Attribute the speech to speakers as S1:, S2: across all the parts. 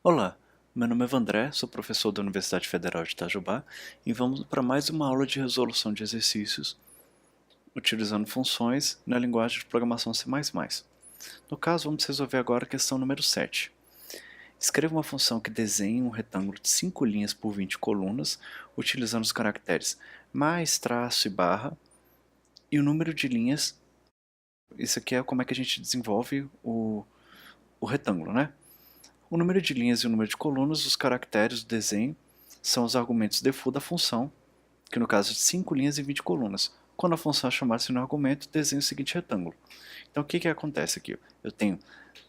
S1: Olá, meu nome é Vandré, sou professor da Universidade Federal de Itajubá e vamos para mais uma aula de resolução de exercícios utilizando funções na linguagem de programação C++. No caso, vamos resolver agora a questão número 7. Escreva uma função que desenhe um retângulo de 5 linhas por 20 colunas, utilizando os caracteres mais, traço e barra, e o número de linhas. Isso aqui é como é que a gente desenvolve o retângulo, né? O número de linhas e o número de colunas, os caracteres do desenho, são os argumentos default da função, que no caso é de 5 linhas e 20 colunas. Quando a função chamar-se no argumento, desenho o seguinte retângulo. Então o que acontece aqui? Eu tenho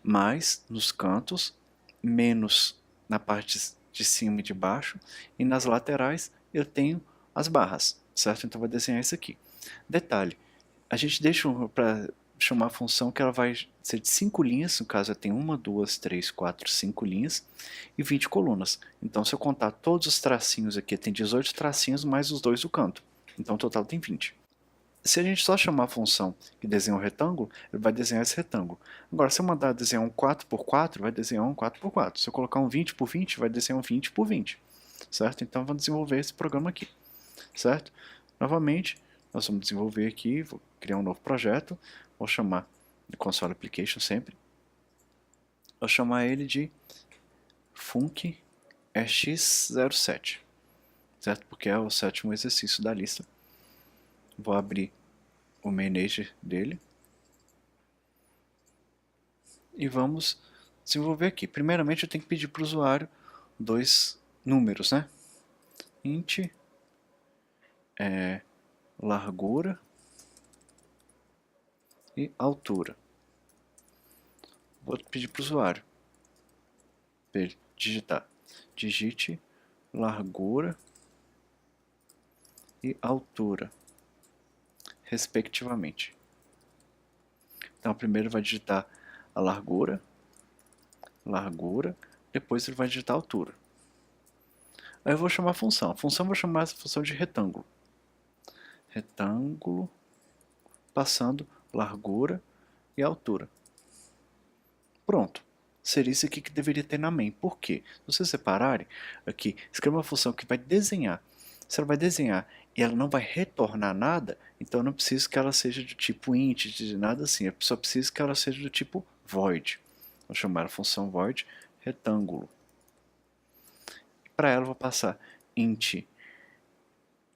S1: mais nos cantos, menos na parte de cima e de baixo, e nas laterais eu tenho as barras, certo? Então vou desenhar isso aqui. Detalhe, a gente deixa para chamar a função que ela vai ser de 5 linhas, no caso eu tenho 1, 2, 3, 4, 5 linhas e 20 colunas. Então se eu contar todos os tracinhos aqui, tem 18 tracinhos mais os dois do canto. Então o total tem 20. Se a gente só chamar a função que desenha um retângulo, ele vai desenhar esse retângulo. Agora, se eu mandar desenhar um 4x4, vai desenhar um 4x4. Se eu colocar um 20x20, vai desenhar um 20x20. Certo? Então vamos desenvolver esse programa aqui. Certo? Novamente, nós vamos desenvolver aqui, vou criar um novo projeto, vou chamar de console application sempre, vou chamar ele de func-x07, certo? Porque é o 7º exercício da lista. Vou abrir o manager dele e vamos desenvolver aqui. Primeiramente eu tenho que pedir para o usuário dois números, né? Int largura e altura. Vou pedir para o usuário digitar. Digite largura e altura, respectivamente. Então, primeiro vai digitar a largura, depois ele vai digitar a altura. Aí eu vou chamar a função. A função eu vou chamar essa função de retângulo. Retângulo, passando largura e altura. Pronto. Seria isso aqui que deveria ter na main. Por quê? Se vocês separarem, aqui, escreva uma função que vai desenhar. Se ela vai desenhar e ela não vai retornar nada, então eu não preciso que ela seja do tipo int, de nada assim. Eu só preciso que ela seja do tipo void. Vou chamar a função void retângulo. Para ela eu vou passar int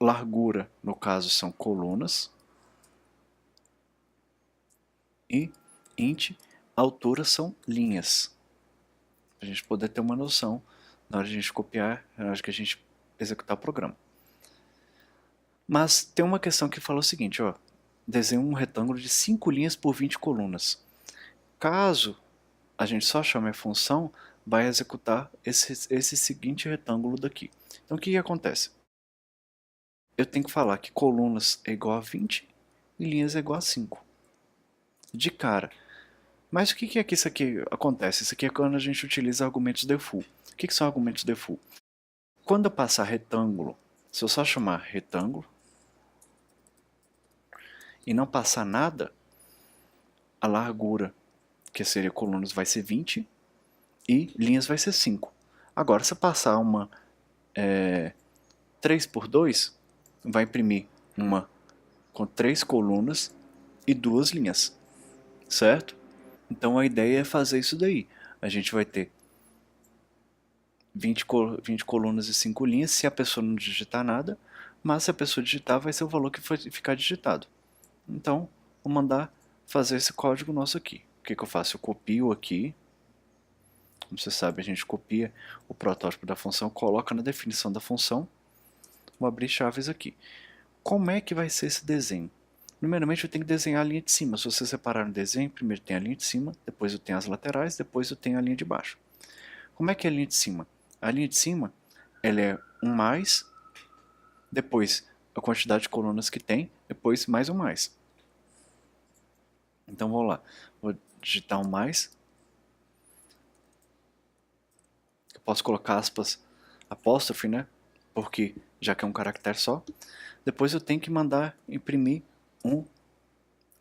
S1: largura, no caso são colunas, e int altura são linhas. Para a gente poder ter uma noção na hora de a gente copiar, na hora que a gente executar o programa. Mas tem uma questão que fala o seguinte, ó, desenha um retângulo de 5 linhas por 20 colunas. Caso a gente só chame a função, vai executar esse seguinte retângulo daqui. Então o que acontece? Eu tenho que falar que colunas é igual a 20 e linhas é igual a 5. De cara. Mas o que é que isso aqui acontece? Isso aqui é quando a gente utiliza argumentos default. O que são argumentos default? Quando eu passar retângulo, se eu só chamar retângulo e não passar nada, a largura, que seria colunas, vai ser 20 e linhas vai ser 5. Agora, se eu passar uma 3x2, vai imprimir uma com 3 colunas e 2 linhas, certo? Então a ideia é fazer isso daí. A gente vai ter 20 colunas e 5 linhas se a pessoa não digitar nada, mas se a pessoa digitar vai ser o valor que vai ficar digitado. Então, vou mandar fazer esse código nosso aqui. O que eu faço? Eu copio aqui. Como você sabe, a gente copia o protótipo da função, coloca na definição da função. Vou abrir chaves aqui. Como é que vai ser esse desenho? Primeiramente eu tenho que desenhar a linha de cima. Se você separar no desenho, primeiro tem a linha de cima, depois eu tenho as laterais, depois eu tenho a linha de baixo. Como é que é a linha de cima? A linha de cima ela é um mais, depois a quantidade de colunas que tem, depois mais um mais. Então vou lá, vou digitar um mais. Eu posso colocar aspas, apóstrofe, né? Porque já que é um caractere só. Depois eu tenho que mandar imprimir uma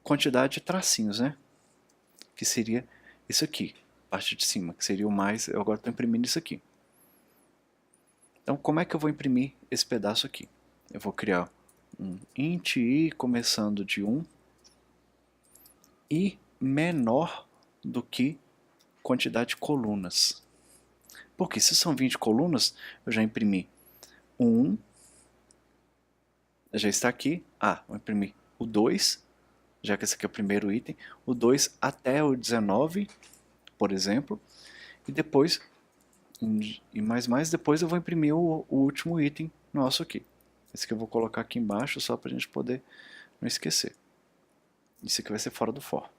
S1: quantidade de tracinhos, né? Que seria isso aqui. parte de cima, que seria o mais, eu agora estou imprimindo isso aqui. Então, como é que eu vou imprimir esse pedaço aqui? Eu vou criar um int i começando de 1 e menor do que quantidade de colunas. Porque se são 20 colunas, eu já imprimi o 1, já está aqui. Vou imprimir o 2, já que esse aqui é o primeiro item. O 2 até o 19, por exemplo. E depois, depois eu vou imprimir o último item nosso aqui. Esse que eu vou colocar aqui embaixo, só para a gente poder não esquecer. Isso aqui vai ser fora do for.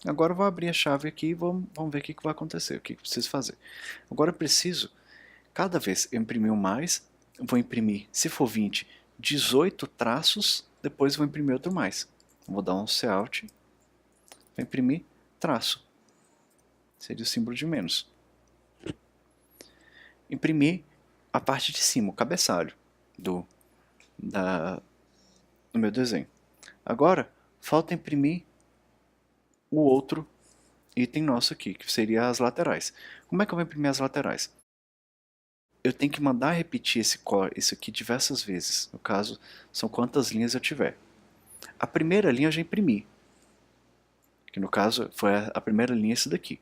S1: Agora eu vou abrir a chave aqui e vamos ver o que vai acontecer, o que eu preciso fazer. Agora eu preciso, cada vez eu imprimir um mais, eu vou imprimir, se for 20, 18 traços, depois eu vou imprimir outro mais. Vou dar um Cout, vou imprimir traço. Seria o símbolo de menos. Imprimir a parte de cima, o cabeçalho do meu desenho. Agora, falta imprimir o outro item nosso aqui, que seria as laterais. Como é que eu vou imprimir as laterais? Eu tenho que mandar repetir isso aqui diversas vezes, no caso, são quantas linhas eu tiver. A primeira linha eu já imprimi, que no caso foi a primeira linha essa daqui.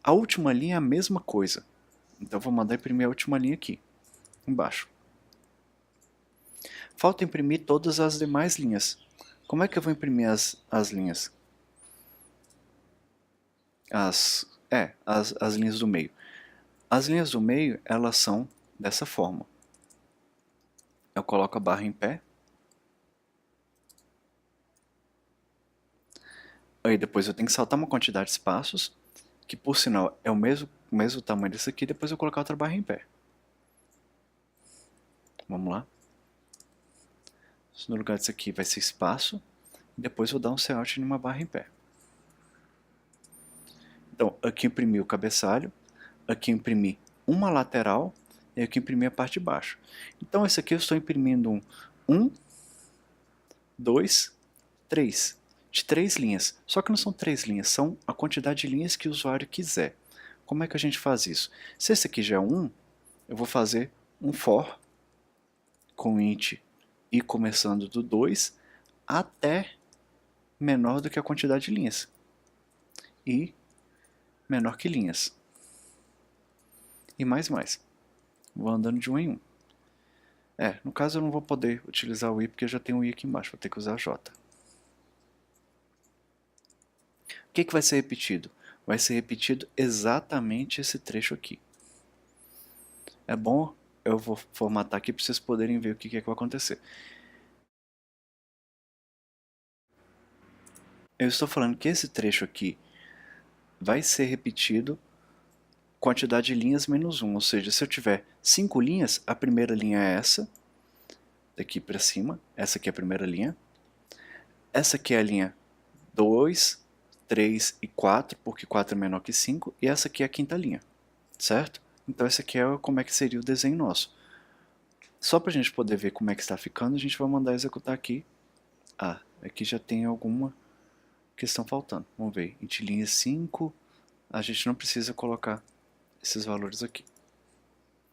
S1: A última linha é a mesma coisa, então eu vou mandar imprimir a última linha aqui, embaixo. Falta imprimir todas as demais linhas. Como é que eu vou imprimir as linhas? As linhas do meio. As linhas do meio, elas são dessa forma. Eu coloco a barra em pé. Aí depois eu tenho que saltar uma quantidade de espaços, que por sinal é o mesmo tamanho desse aqui, depois eu colocar outra barra em pé. Vamos lá. No lugar disso aqui vai ser espaço, e depois vou dar um Cout numa barra em pé. Então, aqui eu imprimi o cabeçalho, aqui eu imprimi uma lateral, e aqui eu imprimi a parte de baixo. Então esse aqui eu estou imprimindo 1, 2, 3. De 3 linhas. Só que não são 3 linhas, são a quantidade de linhas que o usuário quiser. Como é que a gente faz isso? Se esse aqui já é 1, eu vou fazer um for com int i começando do 2 até menor do que a quantidade de linhas. E menor que linhas. E mais. Vou andando de 1 em 1. No caso eu não vou poder utilizar o i porque eu já tenho o i aqui embaixo, vou ter que usar j. O que vai ser repetido? Vai ser repetido exatamente esse trecho aqui. É bom, eu vou formatar aqui para vocês poderem ver o que vai acontecer. Eu estou falando que esse trecho aqui vai ser repetido quantidade de linhas menos 1, ou seja, se eu tiver 5 linhas, a primeira linha é essa, daqui para cima, essa aqui é a primeira linha. Essa aqui é a linha 2, 3 e 4, porque 4 é menor que 5, e essa aqui é a quinta linha, certo? Então esse aqui é como é que seria o desenho nosso. Só para a gente poder ver como é que está ficando, a gente vai mandar executar aqui. Aqui já tem alguma questão faltando. Vamos ver, int linha 5, a gente não precisa colocar esses valores aqui.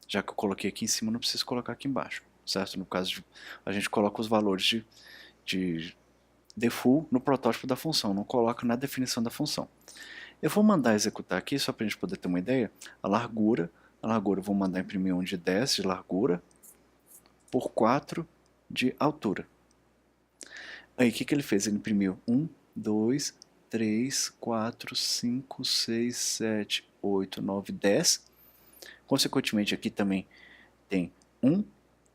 S1: Já que eu coloquei aqui em cima, não preciso colocar aqui embaixo, certo? No caso, a gente coloca os valores de default no protótipo da função, não coloca na definição da função. Eu vou mandar executar aqui, só para a gente poder ter uma ideia, a largura eu vou mandar imprimir um de 10 de largura por 4 de altura. Aí o que ele fez? Ele imprimiu 1, 2, 3, 4, 5, 6, 7, 8, 9, 10. Consequentemente aqui também tem 1,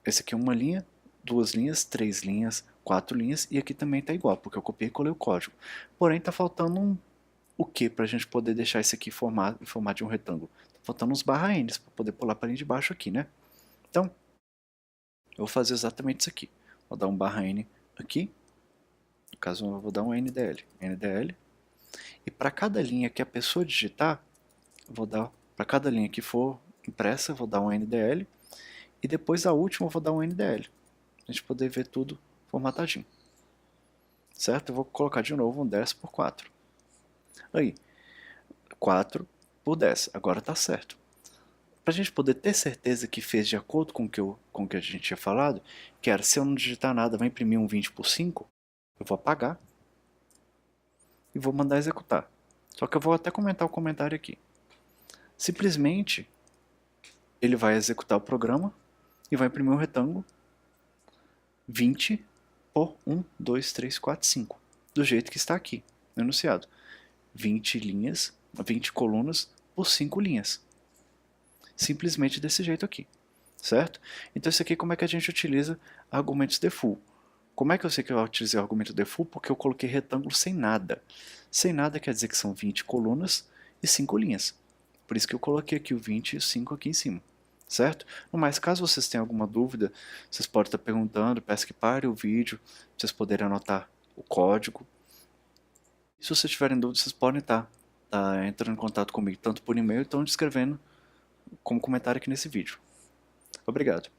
S1: esse aqui é uma linha, 2 linhas, 3 linhas, 4 linhas, e aqui também está igual, porque eu copiei e colei o código. Porém está faltando o que para a gente poder deixar isso aqui em formato de um retângulo? Está faltando uns barra N para poder pular para a linha de baixo aqui, né? Então, eu vou fazer exatamente isso aqui. Vou dar um barra N aqui, no caso eu vou dar um NDL, e para cada linha que a pessoa digitar, eu vou dar, para cada linha que for impressa, eu vou dar um NDL, e depois a última eu vou dar um NDL, para a gente poder ver tudo formatadinho. Certo? Eu vou colocar de novo um 10 por 4. Aí, 4 por 10. Agora está certo. Para a gente poder ter certeza que fez de acordo com o que a gente tinha falado, que era, se eu não digitar nada, vai imprimir um 20 por 5, eu vou apagar e vou mandar executar. Só que eu vou até comentar o comentário aqui. Simplesmente, ele vai executar o programa e vai imprimir um retângulo 20 por 1, 2, 3, 4, 5. Do jeito que está aqui no enunciado. 20 linhas, 20 colunas por 5 linhas. Simplesmente desse jeito aqui, certo? Então isso aqui como é que a gente utiliza argumentos default. Como é que eu sei que eu utilizei o argumento default? Porque eu coloquei retângulo sem nada. Sem nada quer dizer que são 20 colunas e 5 linhas. Por isso que eu coloquei aqui o 20 e o 5 aqui em cima, certo? No mais, caso vocês tenham alguma dúvida, vocês podem estar perguntando, peço que pare o vídeo, para vocês poderem anotar o código. E se vocês tiverem dúvidas, vocês podem estar entrando em contato comigo, tanto por e-mail, ou escrevendo como comentário aqui nesse vídeo. Obrigado.